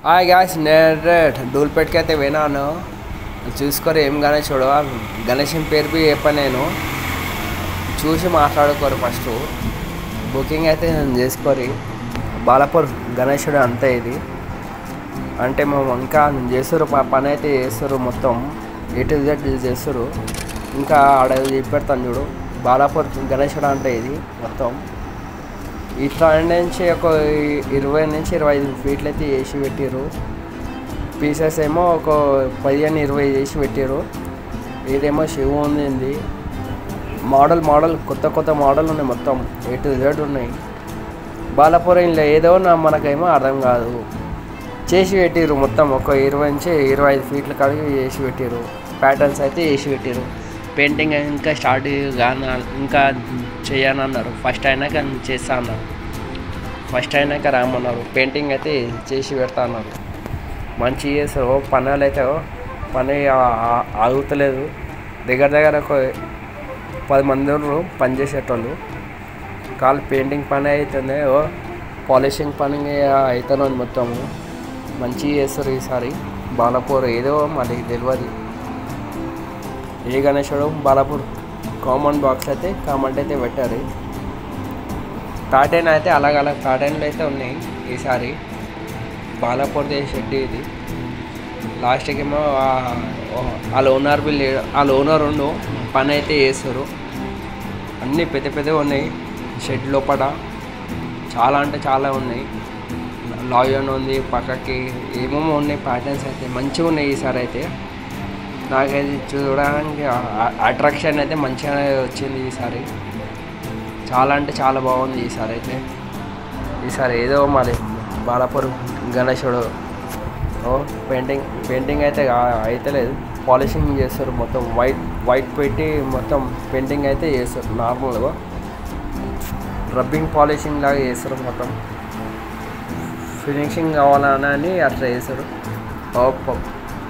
Hi guys, నేను డూల్పేట్కి అయితే వినాను. చూసుకొని ఏం గణేష్ చూడవా, గణేషన్ పేరు బి చెప్ప, నేను చూసి మాట్లాడుకోరు. ఫస్ట్ బుకింగ్ అయితే నేను చేసుకోరి. బాలాపూర్ గణేశుడు అంతే. ఇది అంటే మేము ఇంకా చేస్తారు, పని అయితే చేస్తారు. మొత్తం A to Z చేస్తారు. ఇంకా ఆడ చెప్పెడతాను చూడు, బాలాపూర్ గణేశుడు అంటే ఇది మొత్తం. ఇట్లా నుంచి ఒక 20 నుంచి 25 ఫీట్లు అయితే చేసి పెట్టారు. పీసెస్ ఏమో ఒక 15-20 చేసి పెట్టారు. ఇదేమో శివ ఉంది. మోడల్ కొత్త మోడల్ ఉన్నాయి. మొత్తం A to Z ఉన్నాయి. బాలాపూర్ ఇంట్లో ఏదో మనకేమో అర్థం కాదు. చేసి పెట్టారు మొత్తం ఒక 20 నుంచి 25 ఫీట్ల కాడికి చేసి పెట్టారు. ప్యాటర్న్స్ అయితే చేసి పెట్టారు. పెయింటింగ్ ఇంకా స్టార్ట్ కానీ ఇంకా చేయనన్నారు. ఫస్ట్ అయినాక చేస్తా అన్నారు. ఫస్ట్ అయినాక రామన్నారు. పెయింటింగ్ అయితే చేసి పెడతా అన్నారు. మంచిగా చేస్తారు. పనులు అయితే పని ఆగుతలేదు. దగ్గర ఒక 10 మంది ఉన్నారు పని చేసేటోళ్ళు. కాళ్ళు పెయింటింగ్ పని అవుతుంది, పాలిషింగ్ పని అవుతుంది. మొత్తము మంచిగా చేస్తారు ఈసారి. బాలాపూర్ ఏదో మళ్ళీ తెలియదు ఏ గణేశుడు. బాలాపూర్ కామన్ బాక్స్ అయితే కామెంట్ అయితే పెట్టారు. ప్యాటర్న్ అయితే అలాగ ప్యాటర్న్లు అయితే ఉన్నాయి ఈసారి. బాలాపూర్ షెడ్ ఇది. లాస్ట్కి ఏమో వాళ్ళ ఓనర్ ఉండు పని అయితే చేస్తారు. అన్నీ పెద్దవి ఉన్నాయి షెడ్ లోపల. చాలా అంటే చాలా ఉన్నాయి. లాయన్ ఉంది పక్కకి, ఏమేమో ఉన్నాయి. ప్యాటర్న్స్ అయితే మంచిగా ఉన్నాయి ఈసారి అయితే. నాకైతే చూడడానికి అట్రాక్షన్ అయితే మంచిగా వచ్చింది ఈసారి. చాలా అంటే చాలా బాగుంది ఈసారి అయితే. ఈసారి ఏదో మరి బాలాపూర్ గణేశుడు పెయింటింగ్ అయితే లేదు, పాలిషింగ్ చేస్తారు. మొత్తం వైట్ పెట్టి మొత్తం పెయింటింగ్ అయితే చేస్తారు. నార్మల్గా రబ్బింగ్ పాలిషింగ్ లాగా చేస్తారు. మొత్తం ఫినిషింగ్ కావాలని అట్లా చేస్తారు.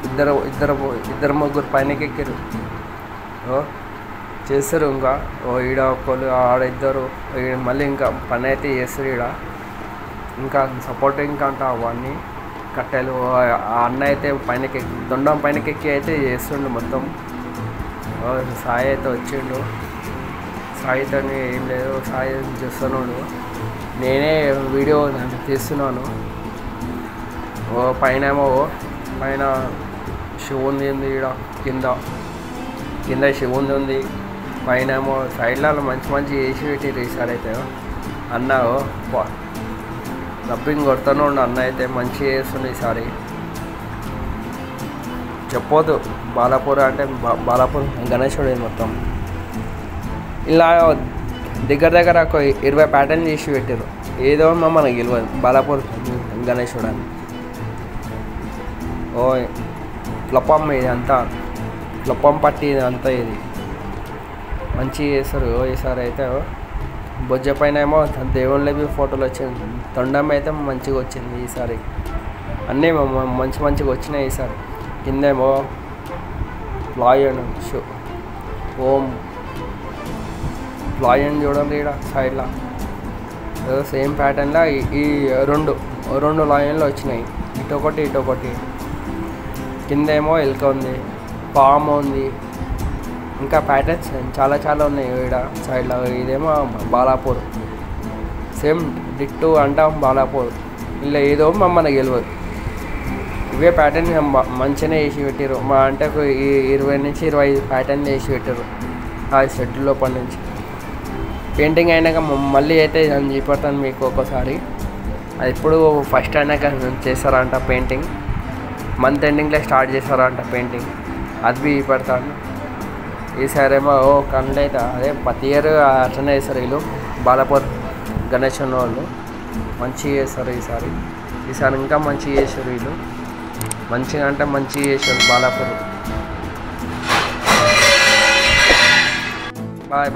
ఇద్దరు ముగ్గురు పైనకి ఎక్కారు చేస్తారు. ఇంకా ఈడ ఒకళ్ళు ఆడ ఇద్దరు మళ్ళీ ఇంకా పని అయితే చేస్తారు. ఈడ ఇంకా సపోర్టింగ్ అంట అవన్నీ కట్టెలు. ఆ అన్న అయితే పైనకి దొండం పైనకి ఎక్కి అయితే చేస్తుండు మొత్తం. సాయి అయితే వచ్చిండు. సాయితో ఏం లేదు, సాయి చేస్తున్నాడు. నేనే వీడియో తీస్తున్నాను. పైన శివుంది ఈడ, కింద శివుంది ఉంది. పైన ఏమో సైడ్లలో మంచి చేసి పెట్టారు ఈసారి అయితే. అన్న రబ్బింగ్ కొడుతూనే ఉండు. అన్న అయితే మంచిగా చేస్తుండే ఈసారి. చెప్పొద్దు బాలాపూర్ అంటే బాలాపూర్ గణేశుడు మొత్తం. ఇలా దగ్గర ఒక 20 ప్యాటర్న్ చేసి పెట్టారు. ఏదో మనకి గెలవదు బాలాపూర్ గణేశుడు అని. ప్లపం ఇది అంతా, ప్లపం పట్టి ఇది అంతా. ఇది మంచిగా చేస్తారు ఈసారి అయితే. బొజ్జ పైన ఏమో దేవుళ్ళవి ఫోటోలు వచ్చింది. తొండం అయితే మంచిగా వచ్చింది ఈసారి. అన్నీ మంచిగా వచ్చినాయి ఈసారి. కిందేమో లాయన్ లాయన్ చూడండి ఈడ సైడ్లో. సేమ్ ప్యాటర్న్లో ఈ రెండు లాయన్లు వచ్చినాయి. ఇటొకటి. కిందేమో ఎలుక ఉంది, పాము ఉంది. ఇంకా ప్యాటర్న్స్ చాలా ఉన్నాయి ఈడ సైడ్లో. ఇదేమో బాలాపూర్ సేమ్ డిట్టు అంటాం బాలాపూర్. ఇలా ఏదో మనకి గెలవదు. ఇవే ప్యాటర్న్ మంచిగానే వేసి పెట్టారు. అంటే ఒక 20 నుంచి 25 ప్యాటర్న్ వేసి పెట్టారు ఆ షెడ్ లోపల నుంచి. పెయింటింగ్ అయినాక మళ్ళీ అయితే నేను చూపెడతాను మీకు ఒకసారి. అది ఇప్పుడు ఫస్ట్ అయినాక చేస్తారంట పెయింటింగ్. మంత్ ఎండింగ్లో స్టార్ట్ చేస్తారంట పెయింటింగ్. అది బి పెడతాను. ఈసారి ఏమో కళ్ళు అయితే అదే ప్రతి ఇయర్ అట్లనే చేస్తారు వీళ్ళు. బాలాపూర్ గణేశన్ వాళ్ళు మంచిగా చేస్తారు ఈసారి ఇంకా మంచిగా చేశారు వీళ్ళు. మంచిగా చేశారు బాలాపూర్. బాయ్.